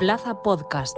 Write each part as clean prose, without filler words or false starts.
Plaza Podcast.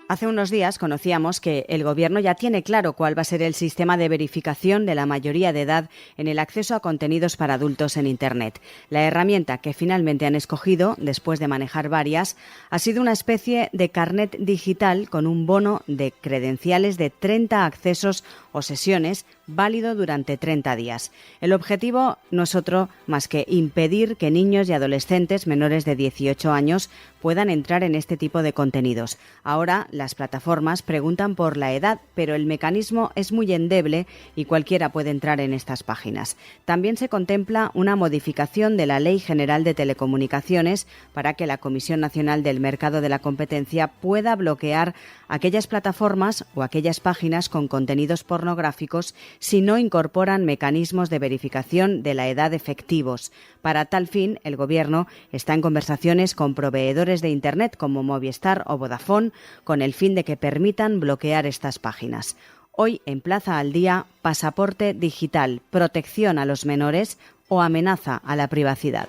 Hace unos días conocíamos que el Gobierno ya tiene claro cuál va a ser el sistema de verificación de la mayoría de edad en el acceso a contenidos para adultos en Internet. La herramienta que finalmente han escogido, después de manejar varias, ha sido una especie de carnet digital con un bono de credenciales de 30 accesos o sesiones válido durante 30 días. El objetivo no es otro más que impedir que niños y adolescentes menores de 18 años puedan entrar en este tipo de contenidos. Ahora las plataformas preguntan por la edad, pero el mecanismo es muy endeble y cualquiera puede entrar en estas páginas. También se contempla una modificación de la Ley General de Telecomunicaciones para que la Comisión Nacional del Mercado de la Competencia pueda bloquear aquellas plataformas o aquellas páginas con contenidos pornográficos si no incorporan mecanismos de verificación de la edad efectivos. Para tal fin, el Gobierno está en conversaciones con proveedores de Internet como Movistar o Vodafone con el fin de que permitan bloquear estas páginas. Hoy en Plaza al Día, pasaporte digital, protección a los menores o amenaza a la privacidad.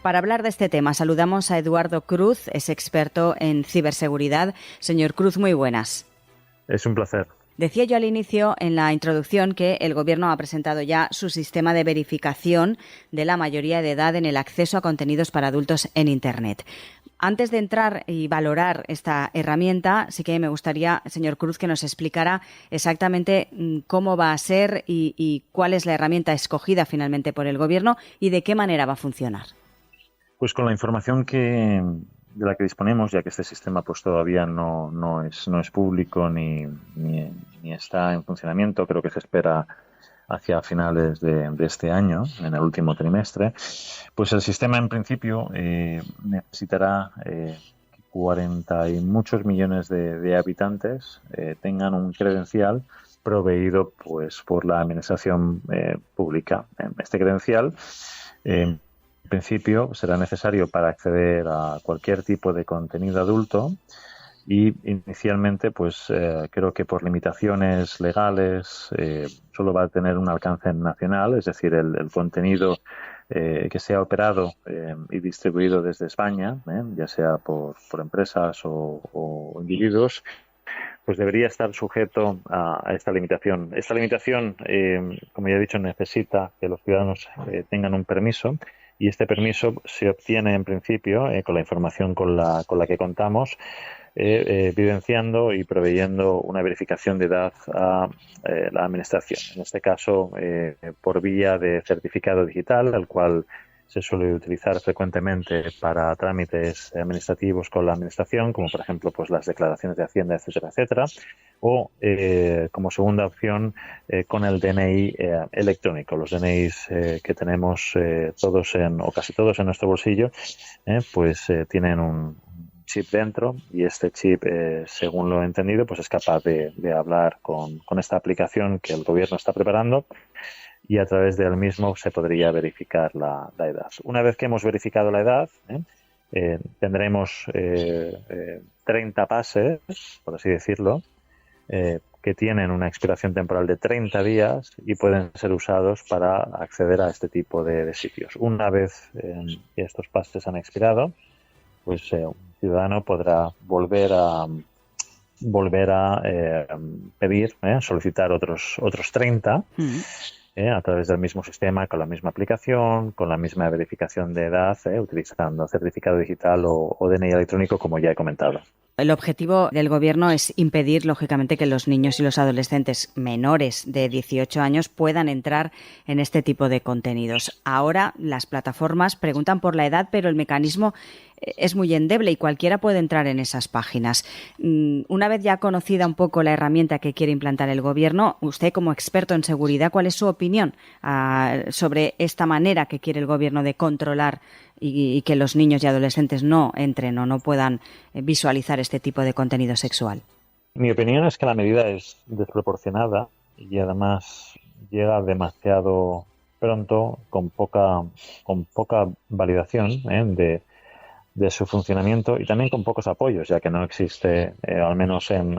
Para hablar de este tema, saludamos a Eduardo Cruz, es experto en ciberseguridad. Señor Cruz, muy buenas. Es un placer. Decía yo al inicio, en la introducción, que el Gobierno ha presentado ya su sistema de verificación de la mayoría de edad en el acceso a contenidos para adultos en Internet. Antes de entrar y valorar esta herramienta, sí que me gustaría, señor Cruz, que nos explicara exactamente cómo va a ser y cuál es la herramienta escogida finalmente por el Gobierno y de qué manera va a funcionar. Pues con la información de la que disponemos, ya que este sistema pues todavía no es público ni está en funcionamiento, creo que se espera hacia finales de este año, en el último trimestre, pues el sistema en principio necesitará que 40 y muchos millones de habitantes tengan un credencial proveído pues por la administración pública. Este credencial en principio será necesario para acceder a cualquier tipo de contenido adulto y inicialmente pues creo que por limitaciones legales solo va a tener un alcance nacional, es decir, el contenido que sea operado y distribuido desde España, ya sea por empresas o individuos, pues debería estar sujeto a esta limitación. Esta limitación, como ya he dicho, necesita que los ciudadanos tengan un permiso. Y este permiso se obtiene en principio con la información con la que contamos, evidenciando y proveyendo una verificación de edad a la administración. En este caso, por vía de certificado digital, el cual se suele utilizar frecuentemente para trámites administrativos con la administración, como por ejemplo pues las declaraciones de Hacienda, etcétera, etcétera, o como segunda opción con el DNI electrónico. Los DNIs que tenemos todos o casi todos en nuestro bolsillo, pues tienen un chip dentro y este chip, según lo he entendido, pues es capaz de hablar con esta aplicación que el Gobierno está preparando y a través del mismo se podría verificar la edad. Una vez que hemos verificado la edad, tendremos 30 pases, por así decirlo, que tienen una expiración temporal de 30 días y pueden ser usados para acceder a este tipo de sitios. Una vez que estos pases han expirado, pues un ciudadano podrá volver a pedir, solicitar otros 30 a través del mismo sistema, con la misma aplicación, con la misma verificación de edad, utilizando certificado digital o DNI electrónico, como ya he comentado. El objetivo del Gobierno es impedir, lógicamente, que los niños y los adolescentes menores de 18 años puedan entrar en este tipo de contenidos. Ahora las plataformas preguntan por la edad, pero el mecanismo es muy endeble y cualquiera puede entrar en esas páginas. Una vez ya conocida un poco la herramienta que quiere implantar el Gobierno, usted como experto en seguridad, ¿cuál es su opinión sobre esta manera que quiere el Gobierno de controlar y que los niños y adolescentes no entren o no puedan visualizar este tipo de contenido sexual? Mi opinión es que la medida es desproporcionada y además llega demasiado pronto con poca validación de su funcionamiento y también con pocos apoyos, ya que no existe, al menos en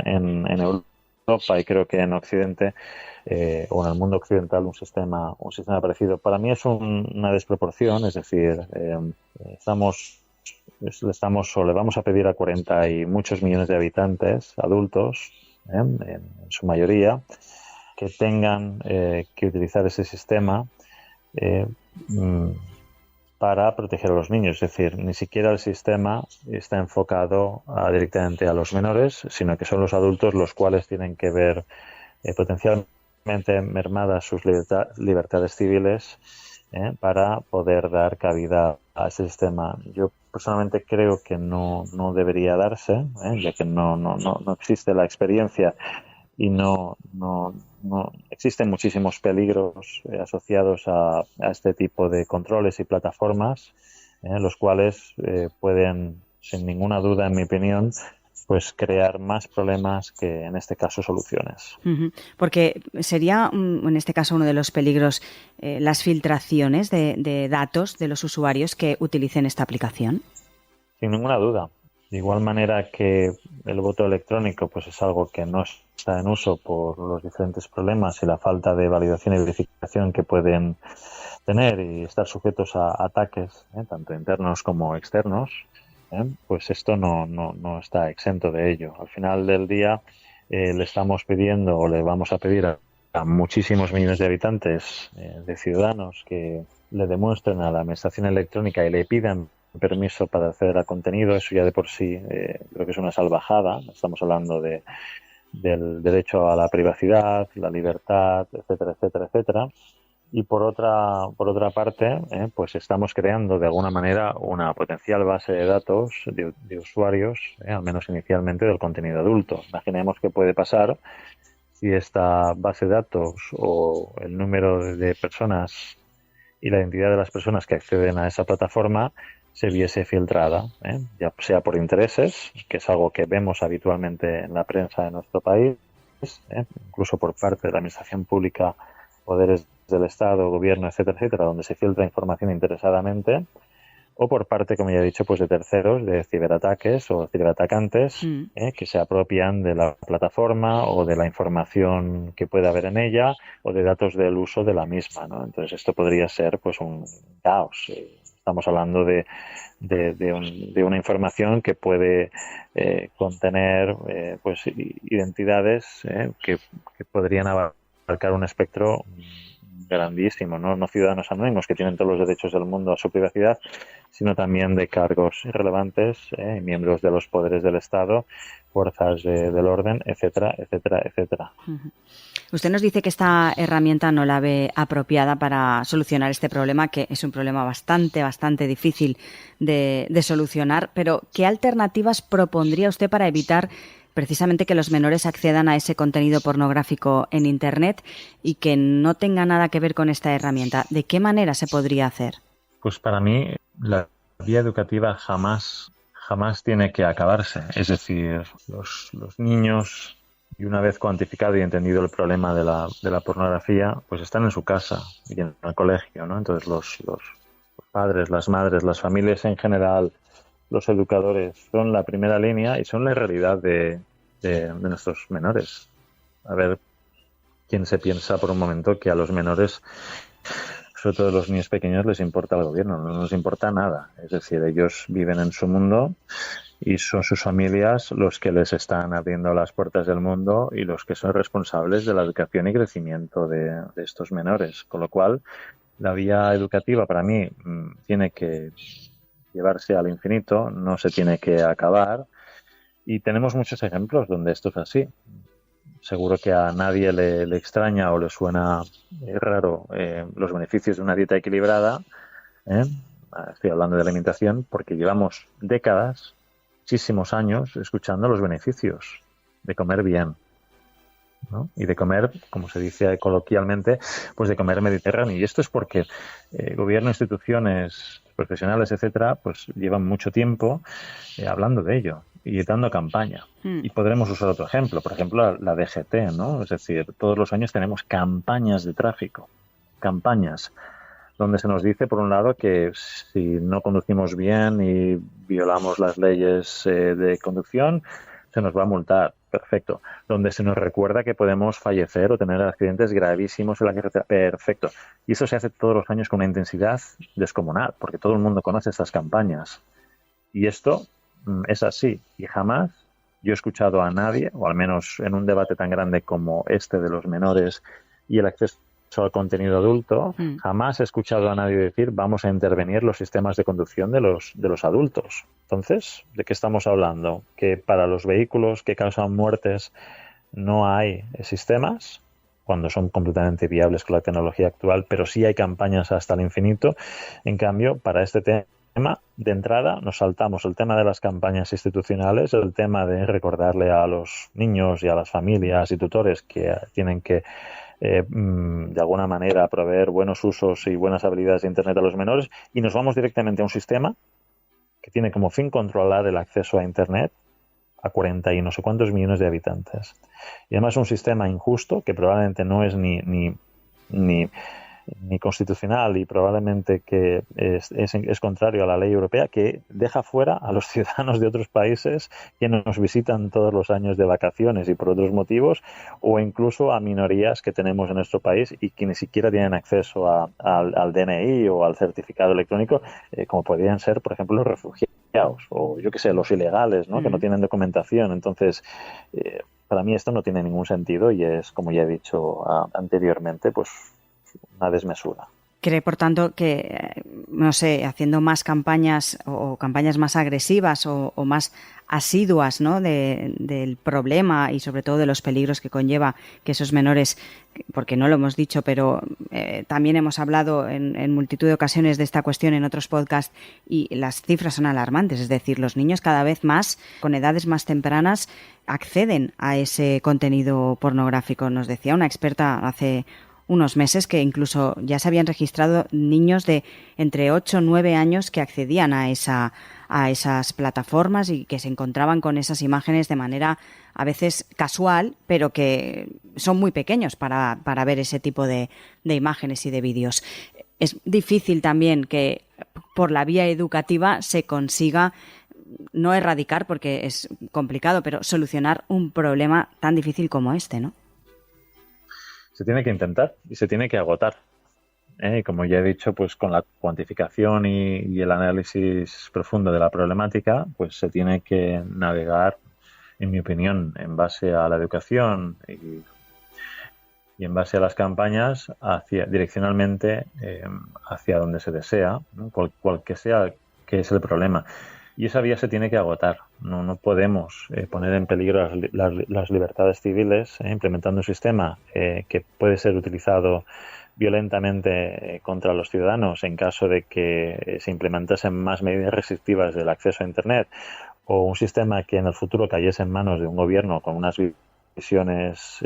Europa y creo que en Occidente o en el mundo occidental, un sistema parecido. Para mí es una desproporción, es decir, le vamos a pedir a 40 y muchos millones de habitantes, adultos, en su mayoría, que tengan que utilizar ese sistema para proteger a los niños. Es decir, ni siquiera el sistema está enfocado directamente a los menores, sino que son los adultos los cuales tienen que ver potencialmente mermadas sus libertades civiles para poder dar cabida a ese sistema. Yo personalmente creo que no debería darse, ya que no existe la experiencia y no existen muchísimos peligros asociados a este tipo de controles y plataformas, los cuales pueden, sin ninguna duda, en mi opinión, pues crear más problemas que en este caso soluciones. Porque sería en este caso uno de los peligros las filtraciones de datos de los usuarios que utilicen esta aplicación. Sin ninguna duda. De igual manera que el voto electrónico pues es algo que no está en uso por los diferentes problemas y la falta de validación y verificación que pueden tener y estar sujetos a ataques, tanto internos como externos, pues esto no está exento de ello. Al final del día le estamos pidiendo o le vamos a pedir a muchísimos millones de habitantes, de ciudadanos, que le demuestren a la administración electrónica y le pidan permiso para acceder a contenido. Eso ya de por sí creo que es una salvajada. Estamos hablando del derecho a la privacidad, la libertad, etcétera, etcétera, etcétera. Y por otra parte, pues estamos creando de alguna manera una potencial base de datos de usuarios, al menos inicialmente, del contenido adulto. Imaginemos qué puede pasar si esta base de datos o el número de personas y la identidad de las personas que acceden a esa plataforma se viese filtrada, ya sea por intereses, que es algo que vemos habitualmente en la prensa de nuestro país, incluso por parte de la administración pública, poderes del Estado, gobierno, etcétera, etcétera, donde se filtra información interesadamente, o por parte, como ya he dicho, pues de terceros, de ciberataques o ciberatacantes que se apropian de la plataforma o de la información que pueda haber en ella o de datos del uso de la misma, ¿no? Entonces esto podría ser pues un caos. Estamos hablando de una información que puede contener pues identidades que podrían abarcar un espectro grandísimo, no ciudadanos anónimos que tienen todos los derechos del mundo a su privacidad, sino también de cargos relevantes, miembros de los poderes del Estado, fuerzas del orden, etcétera, etcétera, etcétera. Usted nos dice que esta herramienta no la ve apropiada para solucionar este problema, que es un problema bastante difícil de solucionar, pero ¿qué alternativas propondría usted para evitar precisamente que los menores accedan a ese contenido pornográfico en Internet y que no tenga nada que ver con esta herramienta? ¿De qué manera se podría hacer? Pues para mí la vía educativa jamás tiene que acabarse. Es decir, los niños, y una vez cuantificado y entendido el problema de la pornografía, pues están en su casa y en el colegio, ¿no? Entonces los padres, las madres, las familias en general, los educadores son la primera línea y son la realidad de nuestros menores. A ver quién se piensa por un momento que a los menores, sobre todo a los niños pequeños, les importa el gobierno, no nos importa nada. Es decir, ellos viven en su mundo y son sus familias los que les están abriendo las puertas del mundo y los que son responsables de la educación y crecimiento de estos menores. Con lo cual, la vía educativa para mí tiene que llevarse al infinito, no se tiene que acabar, y tenemos muchos ejemplos donde esto es así. Seguro que a nadie le extraña o le suena raro los beneficios de una dieta equilibrada. Estoy hablando de alimentación porque llevamos décadas, muchísimos años, escuchando los beneficios de comer bien, ¿no? Y de comer, como se dice coloquialmente, pues de comer mediterráneo. Y esto es porque gobierno, instituciones, profesionales, etcétera, pues llevan mucho tiempo hablando de ello y dando campaña. Y podremos usar otro ejemplo, por ejemplo, la DGT, ¿no? Es decir, todos los años tenemos campañas de tráfico campañas donde se nos dice, por un lado, que si no conducimos bien y violamos las leyes de conducción, se nos va a multar. Perfecto. Donde se nos recuerda que podemos fallecer o tener accidentes gravísimos en la carretera. Perfecto. Y eso se hace todos los años con una intensidad descomunal, porque todo el mundo conoce estas campañas. Y esto es así. Y jamás yo he escuchado a nadie, o al menos en un debate tan grande como este de los menores y el acceso al contenido adulto, jamás he escuchado a nadie decir vamos a intervenir los sistemas de conducción de los adultos. Entonces, ¿de qué estamos hablando? ¿Que para los vehículos que causan muertes no hay sistemas? Cuando son completamente viables con la tecnología actual, pero sí hay campañas hasta el infinito. En cambio, para este tema, de entrada, nos saltamos el tema de las campañas institucionales, el tema de recordarle a los niños y a las familias y tutores que tienen que de alguna manera proveer buenos usos y buenas habilidades de Internet a los menores, y nos vamos directamente a un sistema que tiene como fin controlar el acceso a Internet a 40 y no sé cuántos millones de habitantes. Y además un sistema injusto que probablemente no es ni constitucional y probablemente que es contrario a la ley europea, que deja fuera a los ciudadanos de otros países que nos visitan todos los años de vacaciones y por otros motivos, o incluso a minorías que tenemos en nuestro país y que ni siquiera tienen acceso al DNI o al certificado electrónico, como podrían ser, por ejemplo, los refugiados o yo qué sé, los ilegales, ¿no? Que no tienen documentación. Entonces, para mí esto no tiene ningún sentido y es, como ya he dicho anteriormente, pues una desmesura. ¿Cree, por tanto, que, no sé, haciendo más campañas o campañas más agresivas o más asiduas, ¿no?, del problema y sobre todo de los peligros que conlleva que esos menores, porque no lo hemos dicho, pero también hemos hablado en multitud de ocasiones de esta cuestión en otros podcasts y las cifras son alarmantes, es decir, los niños cada vez más, con edades más tempranas, acceden a ese contenido pornográfico? Nos decía una experta hace unos meses que incluso ya se habían registrado niños de entre 8 o 9 años que accedían a esas plataformas y que se encontraban con esas imágenes de manera a veces casual, pero que son muy pequeños para ver ese tipo de imágenes y de vídeos. Es difícil también que por la vía educativa se consiga no erradicar, porque es complicado, pero solucionar un problema tan difícil como este, ¿no? Se tiene que intentar y se tiene que agotar. Como ya he dicho, pues con la cuantificación y el análisis profundo de la problemática, pues se tiene que navegar, en mi opinión, en base a la educación y en base a las campañas direccionalmente hacia donde se desea, ¿no? Cual que sea que es el problema. Y esa vía se tiene que agotar. No podemos poner en peligro las libertades civiles implementando un sistema que puede ser utilizado violentamente contra los ciudadanos en caso de que se implementasen más medidas restrictivas del acceso a Internet, o un sistema que en el futuro cayese en manos de un gobierno con unas visiones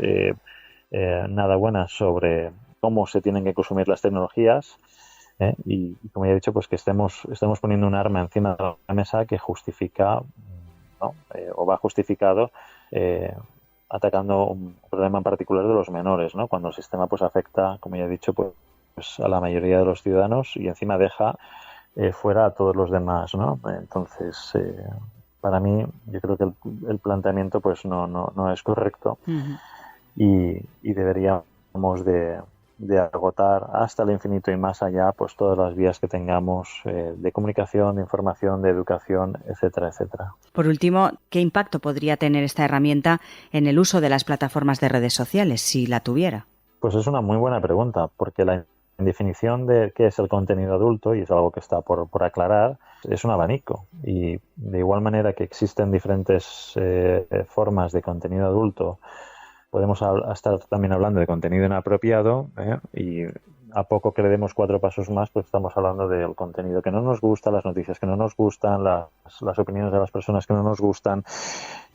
nada buenas sobre cómo se tienen que consumir las tecnologías. Y como ya he dicho, pues que estemos poniendo un arma encima de la mesa que justifica, ¿no? O va justificado atacando un problema en particular de los menores, ¿no? Cuando el sistema pues afecta, como ya he dicho, pues a la mayoría de los ciudadanos y encima deja fuera a todos los demás, ¿no? Entonces, para mí, yo creo que el planteamiento pues no es correcto. Uh-huh. y deberíamos de agotar hasta el infinito y más allá pues todas las vías que tengamos de comunicación, de información, de educación, etcétera, etcétera. Por último, ¿qué impacto podría tener esta herramienta en el uso de las plataformas de redes sociales, si la tuviera? Pues es una muy buena pregunta, porque la definición de qué es el contenido adulto, y es algo que está por aclarar, es un abanico. Y de igual manera que existen diferentes formas de contenido adulto, podemos estar también hablando de contenido inapropiado, y a poco que le demos 4 pasos más, pues estamos hablando del contenido que no nos gusta, las noticias que no nos gustan, las opiniones de las personas que no nos gustan.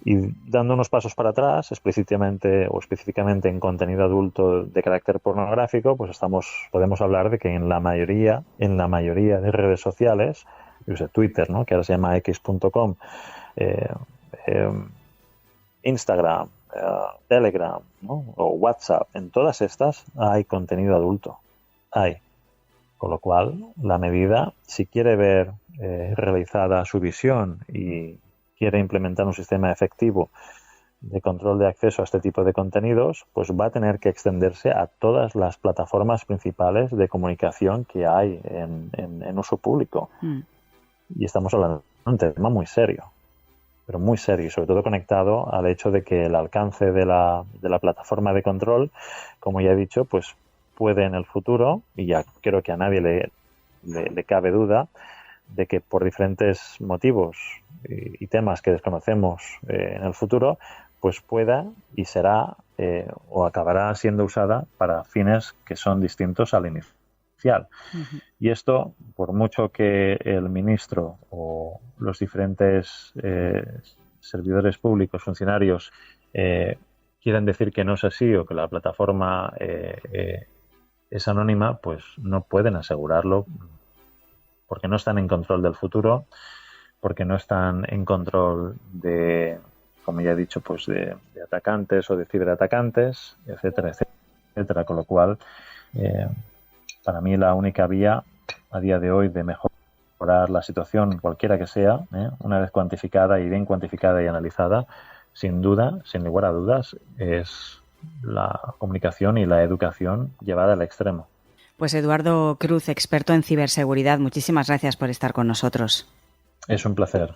Y dando unos pasos para atrás, explícitamente o específicamente en contenido adulto de carácter pornográfico, pues podemos hablar de que en la mayoría de redes sociales, Twitter, ¿no?, que ahora se llama x.com, Instagram, Telegram, ¿no?, o WhatsApp, en todas estas hay contenido adulto. hay. Con lo cual, la medida, si quiere ver realizada su visión y quiere implementar un sistema efectivo de control de acceso a este tipo de contenidos, pues va a tener que extenderse a todas las plataformas principales de comunicación que hay en uso público. Y estamos hablando de un tema muy serio, pero muy serio, y sobre todo conectado al hecho de que el alcance de la plataforma de control, como ya he dicho, pues puede en el futuro, y ya creo que a nadie le cabe duda, de que por diferentes motivos y temas que desconocemos en el futuro, pues pueda y será o acabará siendo usada para fines que son distintos al inicial. Uh-huh. Y esto, por mucho que el ministro o los diferentes servidores públicos, funcionarios, quieran decir que no es así o que la plataforma es anónima, pues no pueden asegurarlo porque no están en control del futuro, porque no están en control de, como ya he dicho, pues de atacantes o de ciberatacantes, etcétera, etcétera. Con lo cual, para mí la única vía a día de hoy de mejorar la situación, cualquiera que sea, una vez cuantificada y bien cuantificada y analizada, sin duda, sin lugar a dudas, es la comunicación y la educación llevada al extremo. Pues Eduardo Cruz, experto en ciberseguridad, muchísimas gracias por estar con nosotros. Es un placer.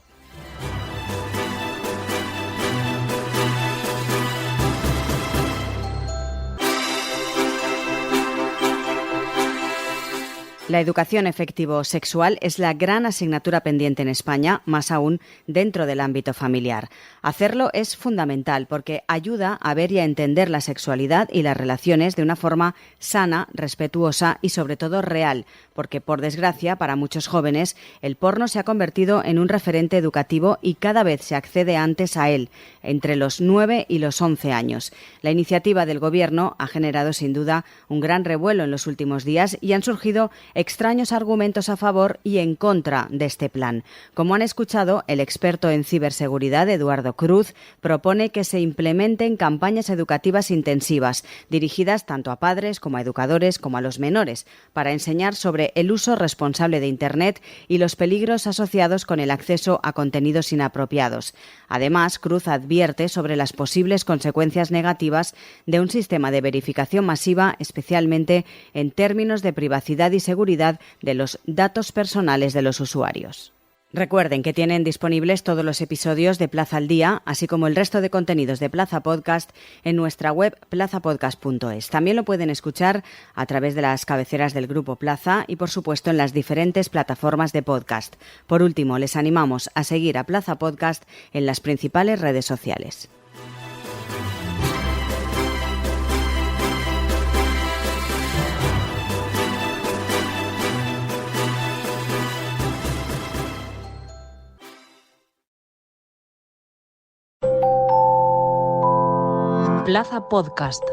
La educación efectivo-sexual es la gran asignatura pendiente en España, más aún dentro del ámbito familiar. Hacerlo es fundamental porque ayuda a ver y a entender la sexualidad y las relaciones de una forma sana, respetuosa y sobre todo real, porque por desgracia para muchos jóvenes el porno se ha convertido en un referente educativo y cada vez se accede antes a él, entre los 9 y los 11 años. La iniciativa del Gobierno ha generado sin duda un gran revuelo en los últimos días y han surgido extraños argumentos a favor y en contra de este plan. Como han escuchado, el experto en ciberseguridad, Eduardo Cruz, propone que se implementen campañas educativas intensivas, dirigidas tanto a padres como a educadores como a los menores, para enseñar sobre el uso responsable de Internet y los peligros asociados con el acceso a contenidos inapropiados. Además, Cruz advierte sobre las posibles consecuencias negativas de un sistema de verificación masiva, especialmente en términos de privacidad y seguridad de los datos personales de los usuarios. Recuerden que tienen disponibles todos los episodios de Plaza al Día, así como el resto de contenidos de Plaza Podcast en nuestra web plazapodcast.es. También lo pueden escuchar a través de las cabeceras del Grupo Plaza y, por supuesto, en las diferentes plataformas de podcast. Por último, les animamos a seguir a Plaza Podcast en las principales redes sociales. Plaza Podcast.